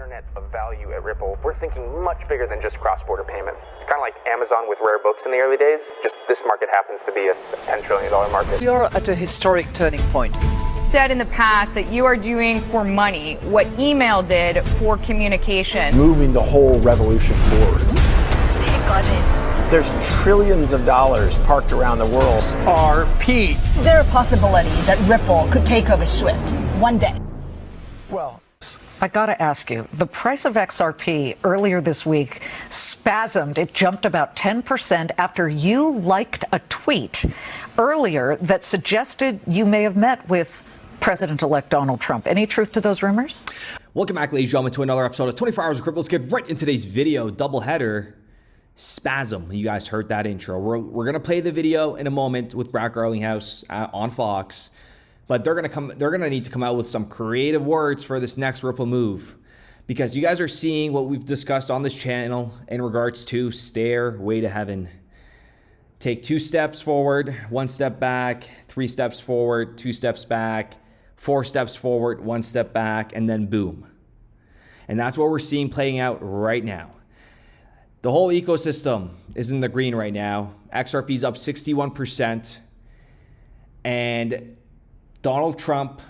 internet of value at Ripple, we're thinking much bigger than just cross-border payments. It's kind of like Amazon with rare books in the early days, just this market happens to be a $10 trillion market. We are at a historic turning point. Said in the past that you are doing for money what email did for communication. Moving the whole revolution forward. Take on it. There's trillions of dollars parked around the world. XRP. Is there a possibility that Ripple could take over Swift one day? Well, I got to ask you, the price of XRP earlier this week spasmed. It jumped about 10% after you liked a tweet earlier that suggested you may have met with President-elect Donald Trump. Any truth to those rumors? Welcome back, ladies and gentlemen, to another episode of 24 Hours of Crypto. Let's get right into today's video. Doubleheader. Spasm. You guys heard that intro. We're gonna play the video in a moment with Garlinghouse on Fox, but they're gonna need to come out with some creative words for this next Ripple move, because you guys are seeing what we've discussed on this channel in regards to Stairway to heaven. Take 2 steps forward, 1 step back, 3 steps forward, 2 steps back, 4 steps forward, 1 step back, and then boom. And that's what we're seeing playing out right now. The whole ecosystem is in the green right now. XRP's up 61%. And Donald Trump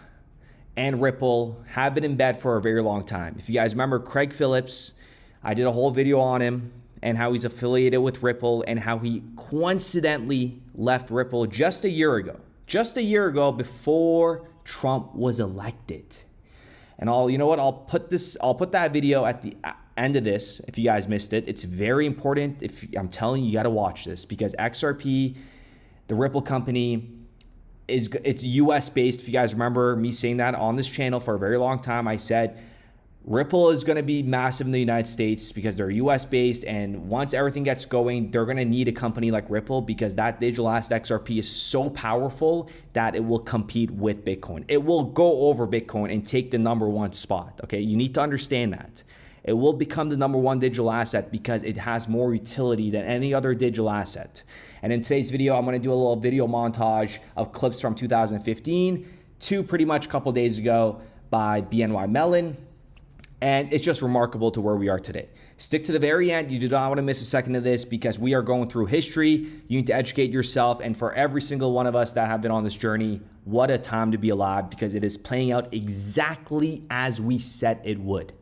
and Ripple have been in bed for a very long time. If you guys remember Craig Phillips, I did a whole video on him and how he's affiliated with Ripple and how he coincidentally left Ripple just a year ago. Just a year ago before Trump was elected. And I'll put that video at the end of this if you guys missed it. It's very important. I'm telling you, you got to watch this, because XRP, the Ripple company, it's US based. If you guys remember me saying that on this channel for a very long time, I said Ripple is going to be massive in the United States because they're US based, and once everything gets going, they're going to need a company like Ripple, because that digital asset XRP is so powerful that it will compete with Bitcoin. It will go over Bitcoin and take the #1 spot. Okay, you need to understand that. It will become the #1 digital asset because it has more utility than any other digital asset. And in today's video, I'm going to do a little video montage of clips from 2015 to pretty much a couple days ago by BNY Mellon. And it's just remarkable to where we are today. Stick to the very end. You do not want to miss a second of this, because we are going through history. You need to educate yourself. And for every single one of us that have been on this journey, what a time to be alive, because it is playing out exactly as we said it would.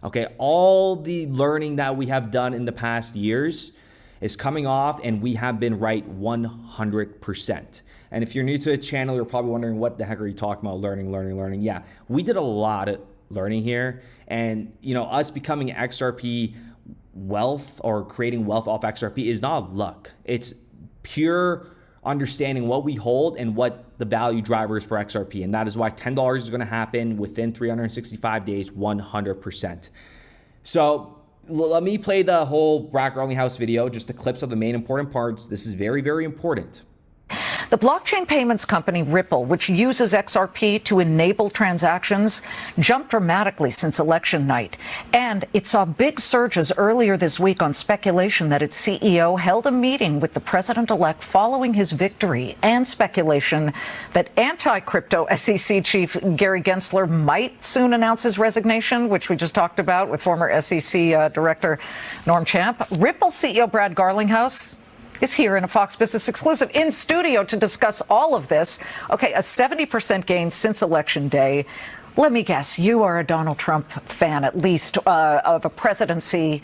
Okay, all the learning that we have done in the past years is coming off, and we have been right 100%. And if you're new to the channel, you're probably wondering, what the heck are you talking about? Learning. Yeah, we did a lot of learning here. And, us becoming XRP wealth, or creating wealth off XRP, is not luck. It's pure understanding what we hold and what the value driver is for XRP. And that is why $10 is going to happen within 365 days, 100%. So let me play the whole Garlinghouse video, just the clips of the main important parts. This is very, very important. The blockchain payments company Ripple, which uses XRP to enable transactions, jumped dramatically since election night. And it saw big surges earlier this week on speculation that its CEO held a meeting with the president-elect following his victory, and speculation that anti-crypto SEC chief Gary Gensler might soon announce his resignation, which we just talked about with former SEC Director Norm Champ. Ripple CEO Brad Garlinghouse is here in a Fox Business exclusive in studio to discuss all of this. Okay, a 70% gain since Election Day. Let me guess, you are a Donald Trump fan, at least, of a presidency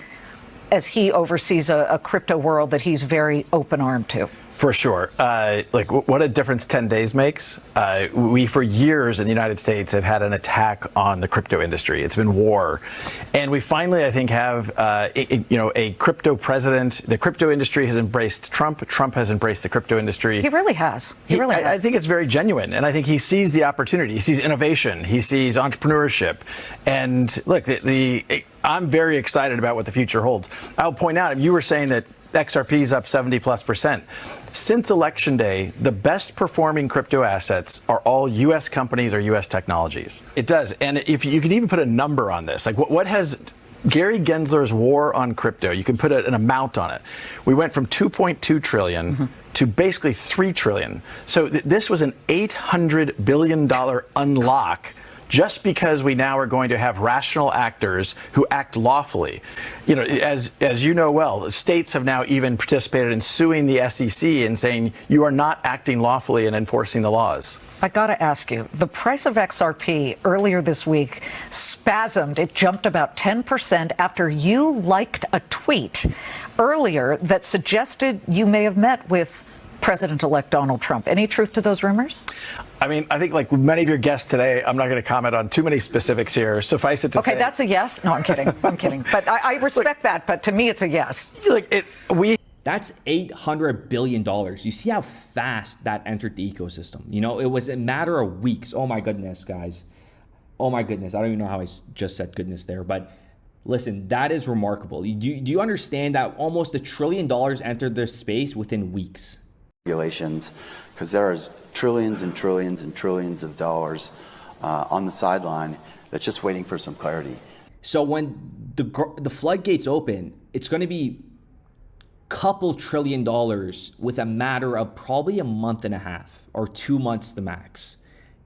as he oversees a crypto world that he's very open-armed to. for sure. What a difference 10 days makes. We, for years in the United States, have had an attack on the crypto industry. It's been war. And we finally, I think, have, a crypto president. The crypto industry has embraced Trump. Trump has embraced the crypto industry. He really has. He really has. I think it's very genuine. And I think he sees the opportunity. He sees innovation. He sees entrepreneurship. And look, I'm very excited about what the future holds. I'll point out, you were saying that XRP is up 70+%. Since Election Day, the best performing crypto assets are all U.S. companies or U.S. technologies. It does. And if you can even put a number on this, like what has Gary Gensler's war on crypto, you can put an amount on it. We went from 2.2 trillion to basically 3 trillion. So this was an $800 billion unlock just because we now are going to have rational actors who act lawfully. You know, as you know well, the states have now even participated in suing the SEC and saying you are not acting lawfully and enforcing the laws. I got to ask you, the price of XRP earlier this week spasmed. It jumped about 10% after you liked a tweet earlier that suggested you may have met with President-elect Donald Trump. Any truth to those rumors? I mean, I think like many of your guests today, I'm not going to comment on too many specifics here. Suffice it to say. Okay, that's a yes. No, I'm kidding. I'm kidding. But I respect that. But to me, it's a yes. That's $800 billion. You see how fast that entered the ecosystem. You know, it was a matter of weeks. Oh my goodness, guys. Oh my goodness. I don't even know how I just said goodness there. But listen, that is remarkable. Do you understand that almost $1 trillion entered this space within weeks? Regulations, because there is trillions and trillions and trillions of dollars on the sideline that's just waiting for some clarity. So when the floodgates open, it's going to be couple $1 trillion with a matter of probably a month and a half or 2 months the max.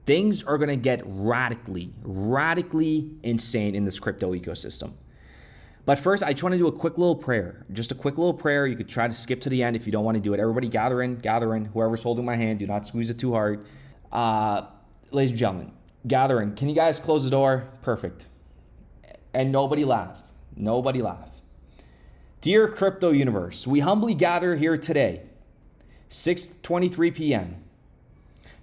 Things are going to get radically insane in this crypto ecosystem. But first, I just want to do a quick little prayer. Just a quick little prayer. You could try to skip to the end if you don't want to do it. Everybody gather in. Whoever's holding my hand, do not squeeze it too hard. Ladies and gentlemen, gather in. Can you guys close the door? Perfect. And nobody laugh. Nobody laugh. Dear Crypto Universe, we humbly gather here today, 6:23 p.m.,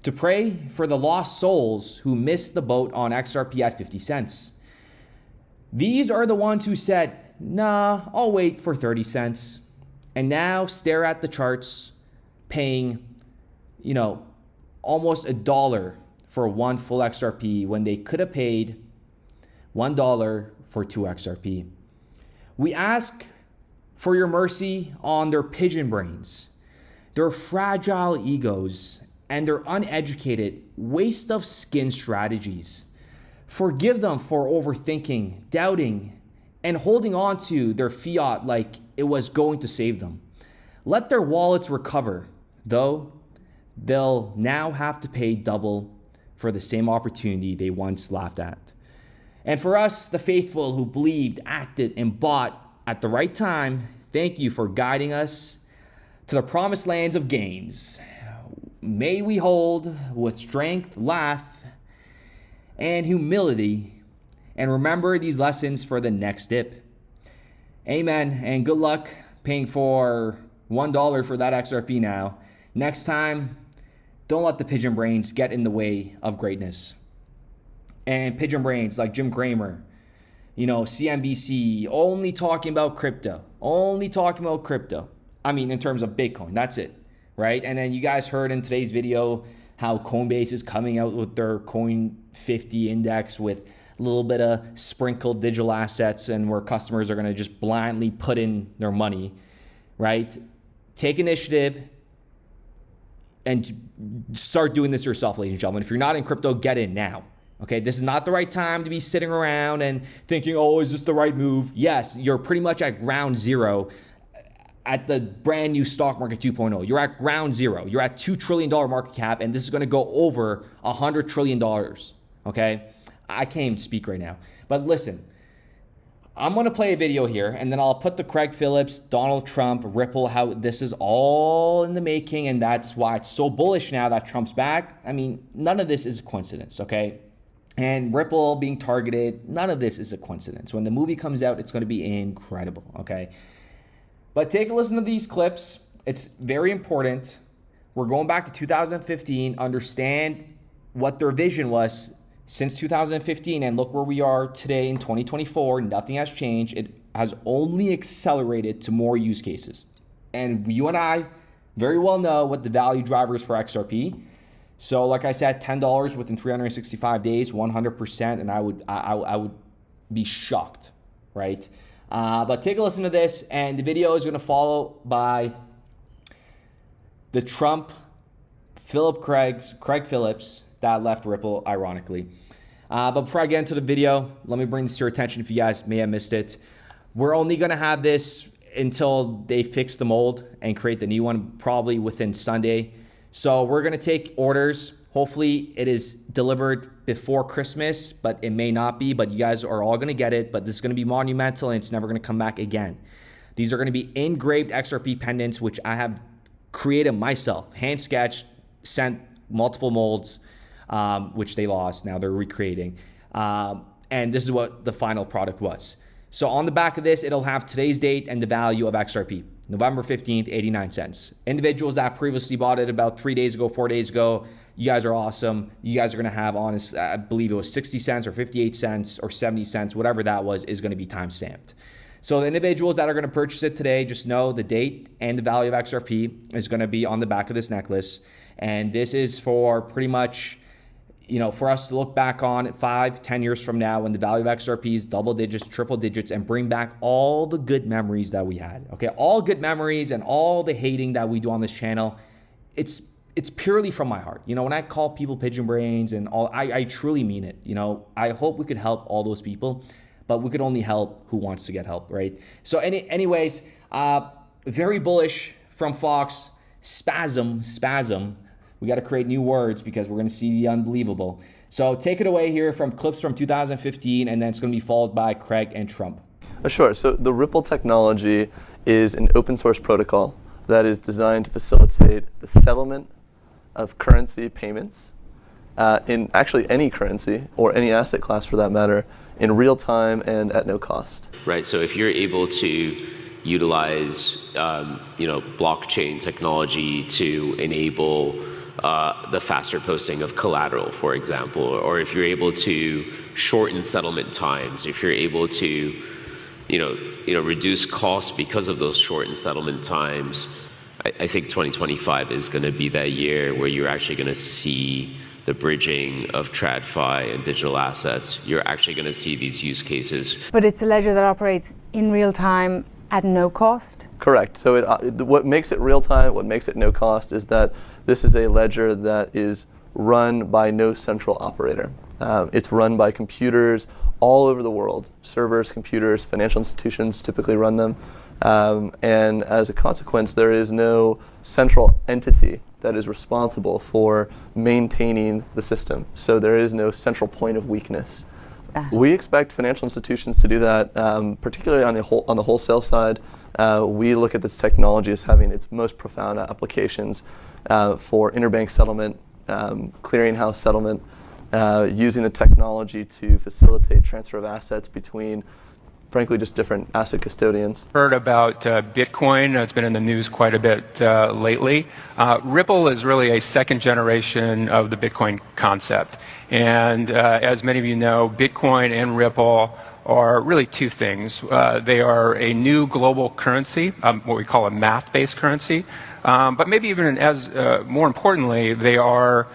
to pray for the lost souls who missed the boat on XRP at 50 cents. These are the ones who said, nah, I'll wait for 30 cents, and now stare at the charts paying, almost $1 for one full XRP when they could have paid $1 for 2 XRP. We ask for your mercy on their pigeon brains, their fragile egos, and their uneducated waste of skin strategies. Forgive them for overthinking, doubting, and holding on to their fiat like it was going to save them. Let their wallets recover, though they'll now have to pay double for the same opportunity they once laughed at. And for us, the faithful who believed, acted, and bought at the right time, thank you for guiding us to the promised lands of gains. May we hold with strength, laugh, and humility, and remember these lessons for the next dip. Amen, and good luck paying for $1 for that XRP now. Next time, don't let the pigeon brains get in the way of greatness. And pigeon brains like Jim Cramer, CNBC, only talking about crypto. I mean, in terms of Bitcoin, that's it, right? And then you guys heard in today's video how Coinbase is coming out with their Coin 50 index with a little bit of sprinkled digital assets, and where customers are going to just blindly put in their money, right? Take initiative and start doing this yourself, ladies and gentlemen. If you're not in crypto, get in now. Okay, this is not the right time to be sitting around and thinking, oh, is this the right move? Yes, you're pretty much at ground zero at the brand new stock market 2.0. You're at ground zero. You're at $2 trillion market cap, and this is going to go over $100 trillion. Okay, I can't even speak right now. But listen, I'm going to play a video here, and then I'll put the Craig Phillips, Donald Trump, Ripple, how this is all in the making, and that's why it's so bullish now that Trump's back. I mean, none of this is a coincidence, okay? And Ripple being targeted, none of this is a coincidence. When the movie comes out, it's going to be incredible, okay? But take a listen to these clips. It's very important. We're going back to 2015, understand what their vision was since 2015, and look where we are today in 2024. Nothing has changed. It has only accelerated to more use cases. And you and I very well know what the value drivers for XRP. So like I said, $10 within 365 days, 100%, and I would be shocked, right? But take a listen to this, and the video is going to follow by the Trump, Craig Phillips that left Ripple, ironically. But before I get into the video, let me bring this to your attention if you guys may have missed it. We're only going to have this until they fix the mold and create the new one, probably within Sunday. So we're going to take orders Hopefully it is delivered before Christmas, but it may not be, but you guys are all gonna get it, but this is gonna be monumental and it's never gonna come back again. These are gonna be engraved XRP pendants, which I have created myself, hand sketched, sent multiple molds, which they lost, now they're recreating. And this is what the final product was. So on the back of this, it'll have today's date and the value of XRP. November 15th, 89 cents. Individuals that previously bought it about 3 days ago, 4 days ago, you guys are awesome. You guys are going to have, honest, I believe it was 60 cents or 58 cents or 70 cents, whatever that was, is going to be time stamped. So the individuals that are going to purchase it today, just know the date and the value of XRP is going to be on the back of this necklace. And this is for pretty much, you know, for us to look back on 5-10 years from now when the value of XRP is double digits, triple digits, and bring back all the good memories that we had. Okay, all good memories and all the hating that we do on this channel. It's purely from my heart. You know, when I call people pigeon brains and all, I truly mean it. You know, I hope we could help all those people, but we could only help who wants to get help, right? So anyways, very bullish from Fox. Spasm. We got to create new words because we're going to see the unbelievable. So take it away here from clips from 2015, and then it's going to be followed by Craig and Trump. Sure. So the Ripple technology is an open source protocol that is designed to facilitate the settlement of currency payments in actually any currency or any asset class for that matter in real time and at no cost. Right. So if you're able to utilize, blockchain technology to enable the faster posting of collateral, for example, or if you're able to shorten settlement times, if you're able to, reduce costs because of those shortened settlement times, I think 2025 is going to be that year where you're actually going to see the bridging of TradFi and digital assets. You're actually going to see these use cases. But it's a ledger that operates in real time at no cost? Correct. So what makes it real time, what makes it no cost is that this is a ledger that is run by no central operator. It's run by computers all over the world. Servers, computers, financial institutions typically run them. And as a consequence, there is no central entity that is responsible for maintaining the system. So there is no central point of weakness. We expect financial institutions to do that, particularly on the wholesale side. We look at this technology as having its most profound applications for interbank settlement, clearinghouse settlement, using the technology to facilitate transfer of assets between, frankly, just different asset custodians. Heard about Bitcoin. It's been in the news quite a bit lately. Ripple is really a second generation of the Bitcoin concept. And as many of you know, Bitcoin and Ripple are really two things. They are a new global currency, what we call a math-based currency. But maybe even as more importantly, they are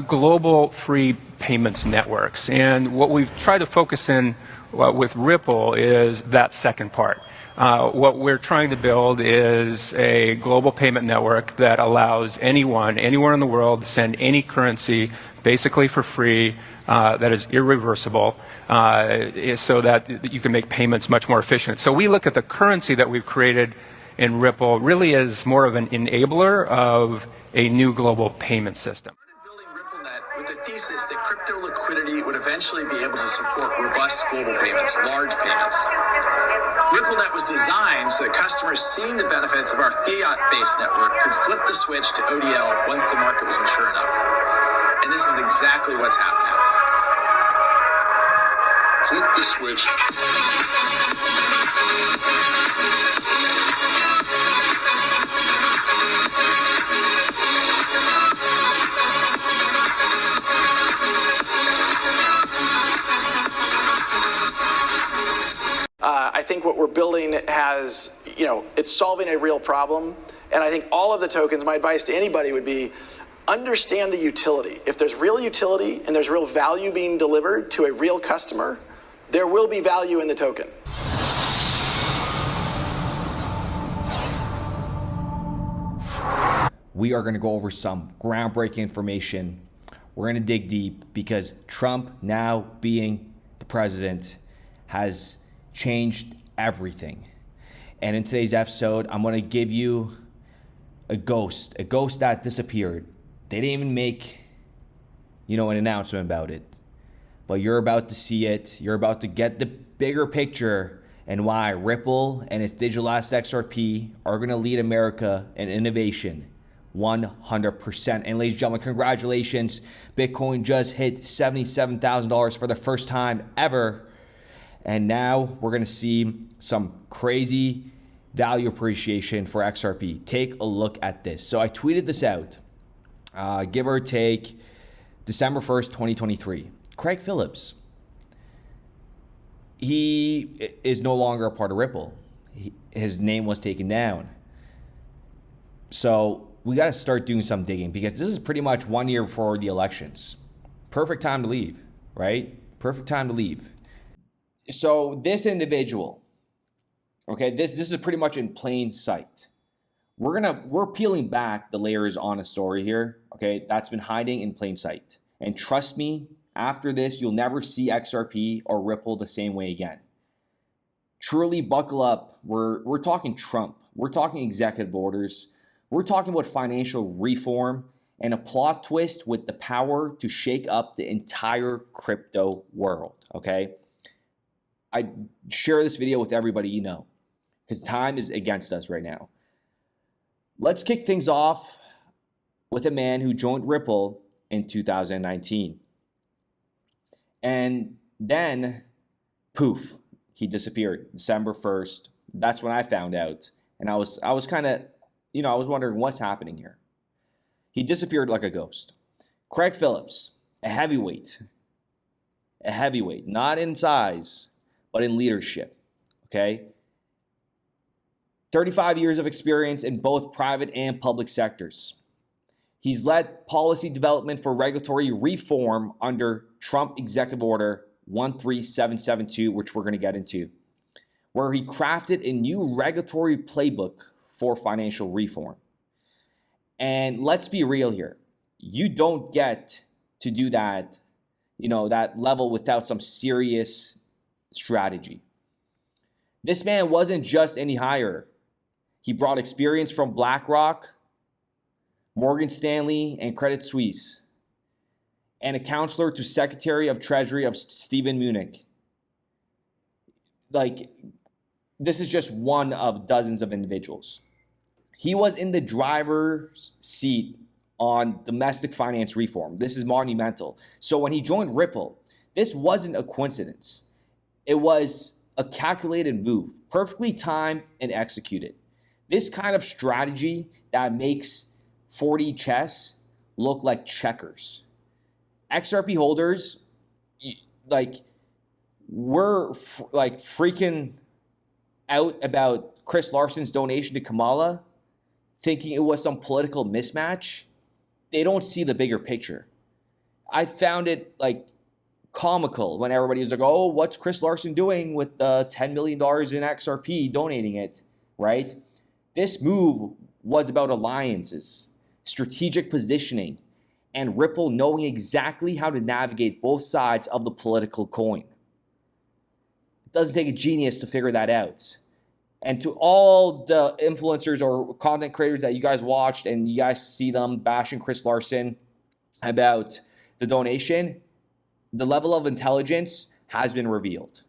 global free payments networks. And what we've tried to focus in with Ripple is that second part. What we're trying to build is a global payment network that allows anyone, anywhere in the world, to send any currency basically for free, that is irreversible, so that you can make payments much more efficient. So we look at the currency that we've created in Ripple really as more of an enabler of a new global payment system. With the thesis that crypto liquidity would eventually be able to support robust global payments, large payments. RippleNet was designed so that customers seeing the benefits of our fiat-based network could flip the switch to ODL once the market was mature enough. And this is exactly what's happening. Flip the switch. I think what we're building has, it's solving a real problem. And I think all of the tokens, my advice to anybody would be, understand the utility. If there's real utility and there's real value being delivered to a real customer, there will be value in the token. We are going to go over some groundbreaking information. We're going to dig deep because Trump, now being the president, has changed everything. And in today's episode, I'm going to give you a ghost that disappeared. They didn't even make an announcement about it. But you're about to see it. You're about to get the bigger picture and why Ripple and its digital asset XRP are going to lead America in innovation 100%. And ladies and gentlemen, congratulations. Bitcoin just hit $77,000 for the first time ever. And now we're going to see some crazy value appreciation for XRP. Take a look at this. So I tweeted this out, give or take December 1st, 2023. Craig Phillips, he is no longer a part of Ripple. His name was taken down. So we got to start doing some digging because this is pretty much 1 year before the elections. Perfect time to leave, right? Perfect time to leave. So this individual, okay, this is pretty much in plain sight. We're peeling back the layers on a story here, okay, that's been hiding in plain sight. And trust me, after this, you'll never see XRP or Ripple the same way again. Truly buckle up. We're talking Trump. We're talking executive orders. We're talking about financial reform and a plot twist with the power to shake up the entire crypto world, okay? I share this video with everybody you know because time is against us right now. Let's kick things off with a man who joined Ripple in 2019. And then, poof, he disappeared December 1st. That's when I found out. And I was kind of, I was wondering what's happening here. He disappeared like a ghost. Craig Phillips, a heavyweight, not in size, but in leadership, okay? 35 years of experience in both private and public sectors. He's led policy development for regulatory reform under Trump Executive Order 13772, which we're going to get into, where he crafted a new regulatory playbook for financial reform. And let's be real here. You don't get to do that, that level without some serious strategy. This man wasn't just any hire. He brought experience from BlackRock, Morgan Stanley, and Credit Suisse, and a counselor to Secretary of Treasury of Stephen Munich. This is just one of dozens of individuals. He was in the driver's seat on domestic finance reform. This is monumental. So when he joined Ripple, this wasn't a coincidence. It was a calculated move, perfectly timed and executed. This kind of strategy that makes 4D chess look like checkers. XRP holders, we're freaking out about Chris Larson's donation to Kamala, thinking it was some political mismatch. They don't see the bigger picture. I found it comical when everybody was like, oh, what's Chris Larson doing with $10 million in XRP, donating it, right? This move was about alliances, strategic positioning, and Ripple knowing exactly how to navigate both sides of the political coin. It doesn't take a genius to figure that out. And to all the influencers or content creators that you guys watched and you guys see them bashing Chris Larson about the donation, the level of intelligence has been revealed.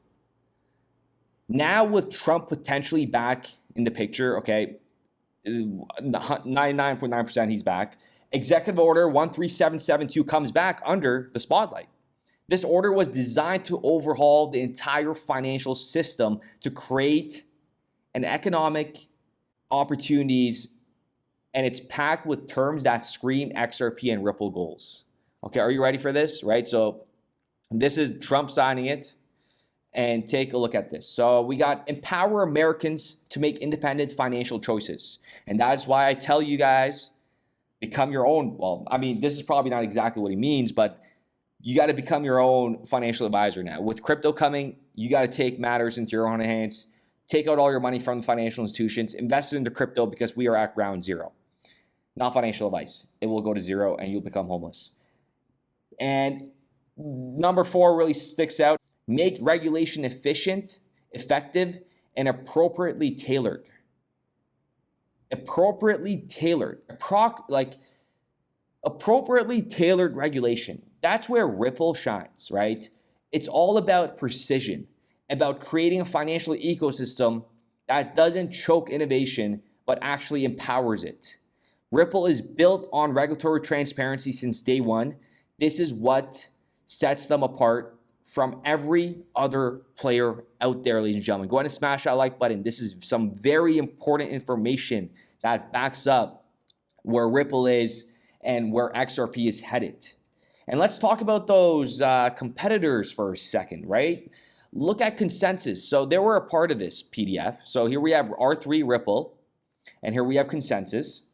Now with Trump potentially back in the picture, okay, 99.9% he's back. Executive Order 13772 comes back under the spotlight. This order was designed to overhaul the entire financial system to create an economic opportunities, and it's packed with terms that scream XRP and Ripple goals. Okay, are you ready for this? Right, so this is Trump signing it, and take a look at this. So we got empower Americans to make independent financial choices, and that's why I tell you guys, become your own. Well, I mean, this is probably not exactly what he means, but you got to become your own financial advisor now. With crypto coming, you got to take matters into your own hands. Take out all your money from the financial institutions, invest it into crypto because we are at ground zero. Not financial advice. It will go to zero and you'll become homeless. And number 4 really sticks out. Make regulation efficient, effective, and appropriately tailored. Appropriately tailored regulation. That's where Ripple shines, right? It's all about precision, about creating a financial ecosystem that doesn't choke innovation, but actually empowers it. Ripple is built on regulatory transparency since day one. This is what sets them apart from every other player out there, ladies and gentlemen. Go ahead and smash that like button. This is some very important information that backs up where Ripple is and where XRP is headed. And let's talk about those competitors for a second, right? Look at Consensus. So they were a part of this PDF. So here we have R3 Ripple, and here we have Consensus.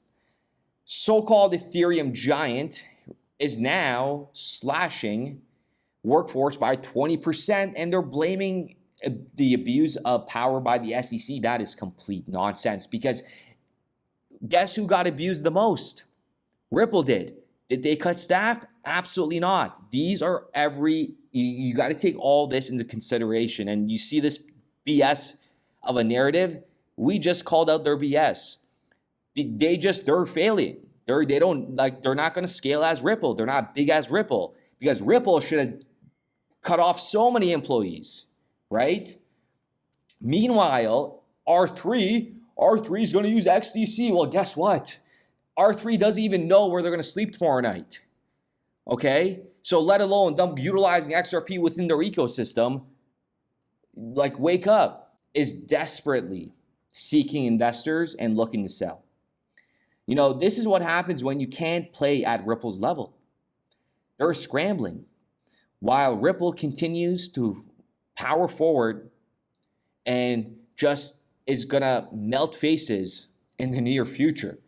So-called Ethereum giant is now slashing workforce by 20%, and they're blaming the abuse of power by the SEC. That is complete nonsense, because guess who got abused the most? Ripple did. Did they cut staff? Absolutely not. These are you got to take all this into consideration. And you see this BS of a narrative. We just called out their BS. They're failing. They're not going to scale as Ripple. They're not big as Ripple, because Ripple should have cut off so many employees, right? Meanwhile, R3 is going to use XDC. Well, guess what? R3 doesn't even know where they're going to sleep tomorrow night. Okay? So let alone them utilizing XRP within their ecosystem, like Wake Up is desperately seeking investors and looking to sell. You know, this is what happens when you can't play at Ripple's level. They're scrambling while Ripple continues to power forward and just is going to melt faces in the near future.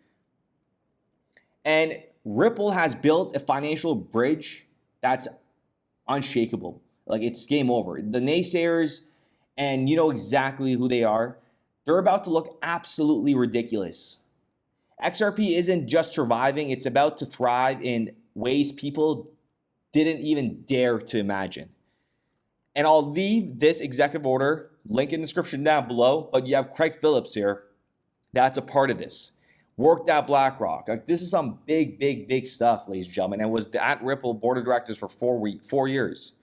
And Ripple has built a financial bridge that's unshakable. Like, it's game over. The naysayers, and you know exactly who they are, they're about to look absolutely ridiculous. XRP isn't just surviving, it's about to thrive in ways people didn't even dare to imagine. And I'll leave this executive order, link in the description down below, but you have Craig Phillips here. That's a part of this. Worked at BlackRock. Like, this is some big stuff, ladies and gentlemen, and was at Ripple board of directors for 4 years,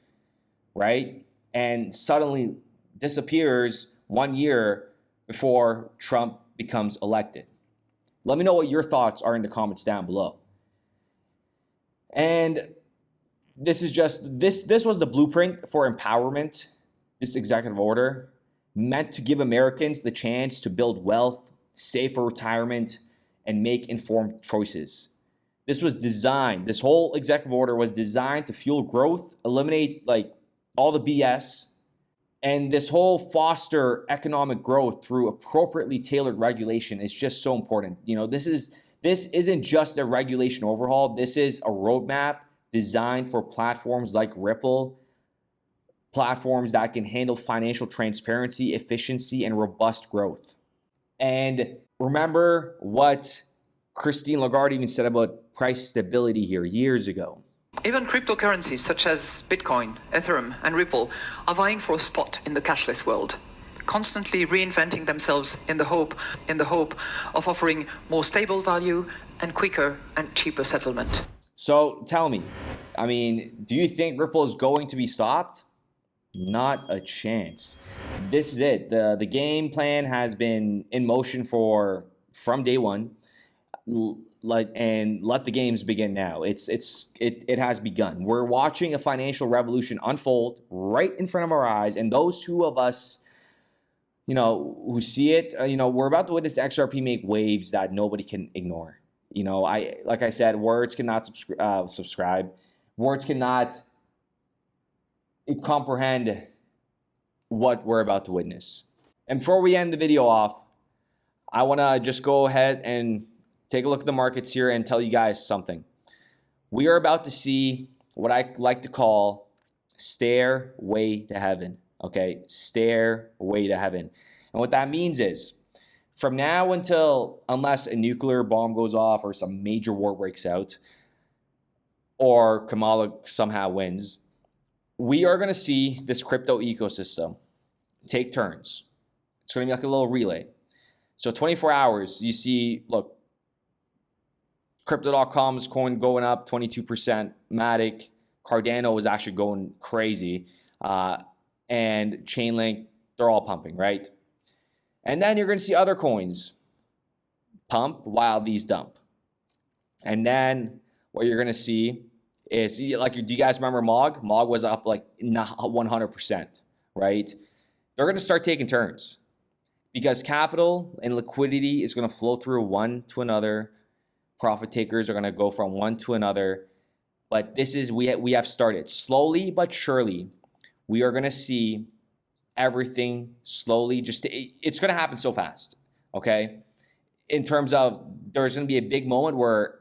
right? And suddenly disappears 1 year before Trump becomes elected. Let me know what your thoughts are in the comments down below. And this is just, this was the blueprint for empowerment, this executive order, meant to give Americans the chance to build wealth, save for retirement, and make informed choices. This was designed, this whole executive order was designed to fuel growth, eliminate like all the BS, and this whole foster economic growth through appropriately tailored regulation is just so important. You know, this isn't just a regulation overhaul. This is a roadmap designed for platforms like Ripple, platforms that can handle financial transparency, efficiency, and robust growth. And remember what Christine Lagarde even said about price stability here years ago. Even cryptocurrencies such as Bitcoin, Ethereum, and Ripple are vying for a spot in the cashless world, constantly reinventing themselves in the hope of offering more stable value and quicker and cheaper settlement. So tell me, I mean, do you think Ripple is going to be stopped? Not a chance. This is it. The game plan has been in motion from day one. Let the games begin now. It has begun. We're watching a financial revolution unfold right in front of our eyes, and those two of us, you know, who see it, you know, we're about to witness XRP make waves that nobody can ignore. You know, like I said, words cannot subscribe. Words cannot comprehend what we're about to witness. And before we end the video off, I want to just go ahead and take a look at the markets here and tell you guys something. We are about to see what I like to call stairway to heaven. Okay, stairway to heaven. And what that means is, from now until, unless a nuclear bomb goes off or some major war breaks out, or Kamala somehow wins, we are going to see this crypto ecosystem take turns. It's going to be like a little relay. So 24 hours, you see, look, Crypto.com's coin going up 22%, Matic Cardano is actually going crazy. And Chainlink, they're all pumping, right? And then you're going to see other coins pump while these dump. And then what you're going to see is, like, do you guys remember MOG? MOG was up like 100%, right? They're going to start taking turns because capital and liquidity is going to flow through one to another. Profit takers are going to go from one to another. But this is, we have started slowly but surely. We are going to see everything slowly. It's going to happen so fast, okay? In terms of, there's going to be a big moment where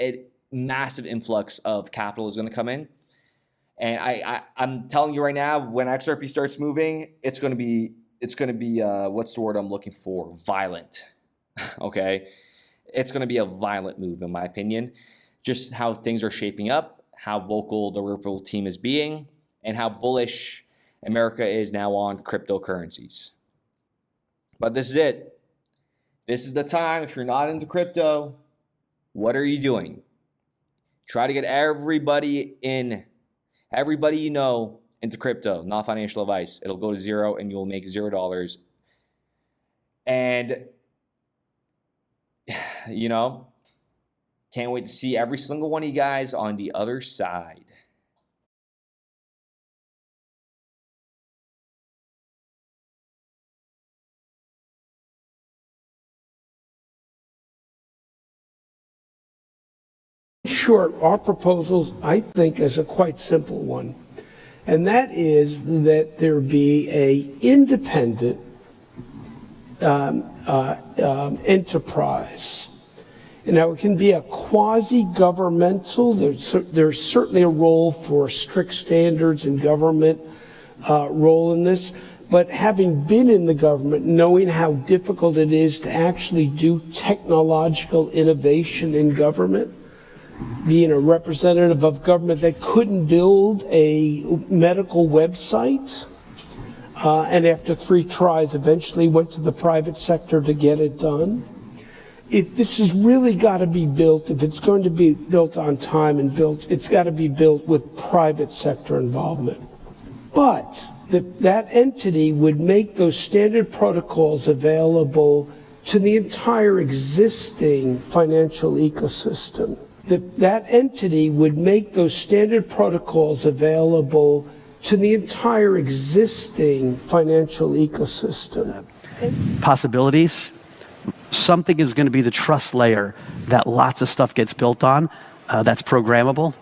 a massive influx of capital is going to come in. And I'm telling you right now, when XRP starts moving, it's going to be what's the word I'm looking for? Violent, okay? It's going to be a violent move, in my opinion. Just how things are shaping up, how vocal the Ripple team is being, and how bullish America is now on cryptocurrencies. But this is it. This is the time. If you're not into crypto, what are you doing? Try to get everybody you know into crypto, not financial advice. It'll go to zero and you'll make $0. And, you know, can't wait to see every single one of you guys on the other side. Short, our proposals, I think, is a quite simple one. And that is that there be a independent enterprise. Now, it can be a quasi-governmental. There's certainly a role for strict standards and government role in this. But having been in the government, knowing how difficult it is to actually do technological innovation in government, being a representative of government that couldn't build a medical website, and after 3 tries eventually went to the private sector to get it done. This has really got to be built, if it's going to be built on time and it's got to be built with private sector involvement. But that entity would make those standard protocols available to the entire existing financial ecosystem. That entity would make those standard protocols available to the entire existing financial ecosystem. Possibilities. Something is going to be the trust layer that lots of stuff gets built on, that's programmable.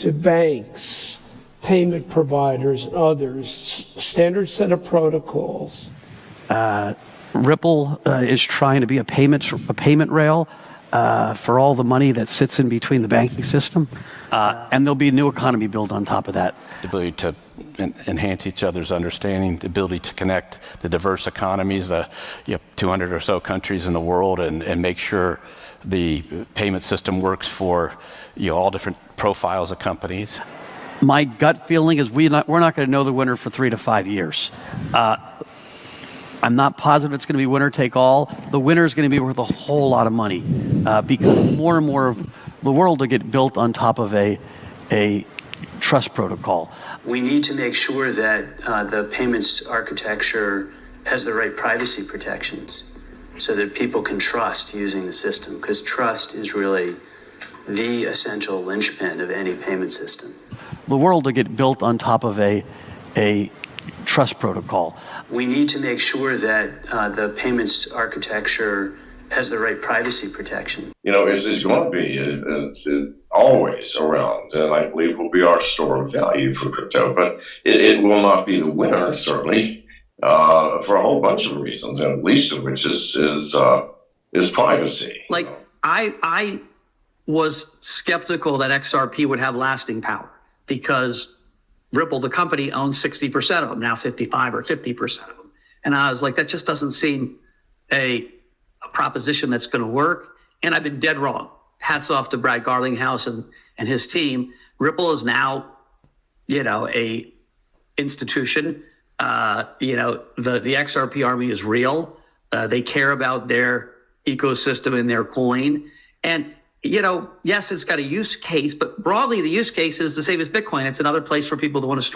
To banks, payment providers, and others, standard set of protocols. Ripple is trying to be a payment rail for all the money that sits in between the banking system. And there'll be a new economy built on top of that. The ability to enhance each other's understanding, the ability to connect the diverse economies, the 200 or so countries in the world, and make sure the payment system works for all different profiles of companies. My gut feeling is we're not going to know the winner for 3 to 5 years. I'm not positive it's going to be winner take all. The winner is going to be worth a whole lot of money because more and more of the world will get built on top of a trust protocol. We need to make sure that the payments architecture has the right privacy protections so that people can trust using the system, because trust is really the essential linchpin of any payment system. The world will get built on top of a trust protocol. We need to make sure that the payments architecture has the right privacy protection. It's going to be always around, and I believe will be our store of value for crypto, but it will not be the winner, certainly, for a whole bunch of reasons, and least of which is privacy. Like, I was skeptical that XRP would have lasting power because Ripple, the company, owns 60% of them, now 55 or 50% of them. And I was like, that just doesn't seem a proposition that's going to work. And I've been dead wrong. Hats off to Brad Garlinghouse and his team. Ripple is now, a institution. The XRP army is real. They care about their ecosystem and their coin. And, yes, it's got a use case, but broadly the use case is the same as Bitcoin. It's another place for people that want to store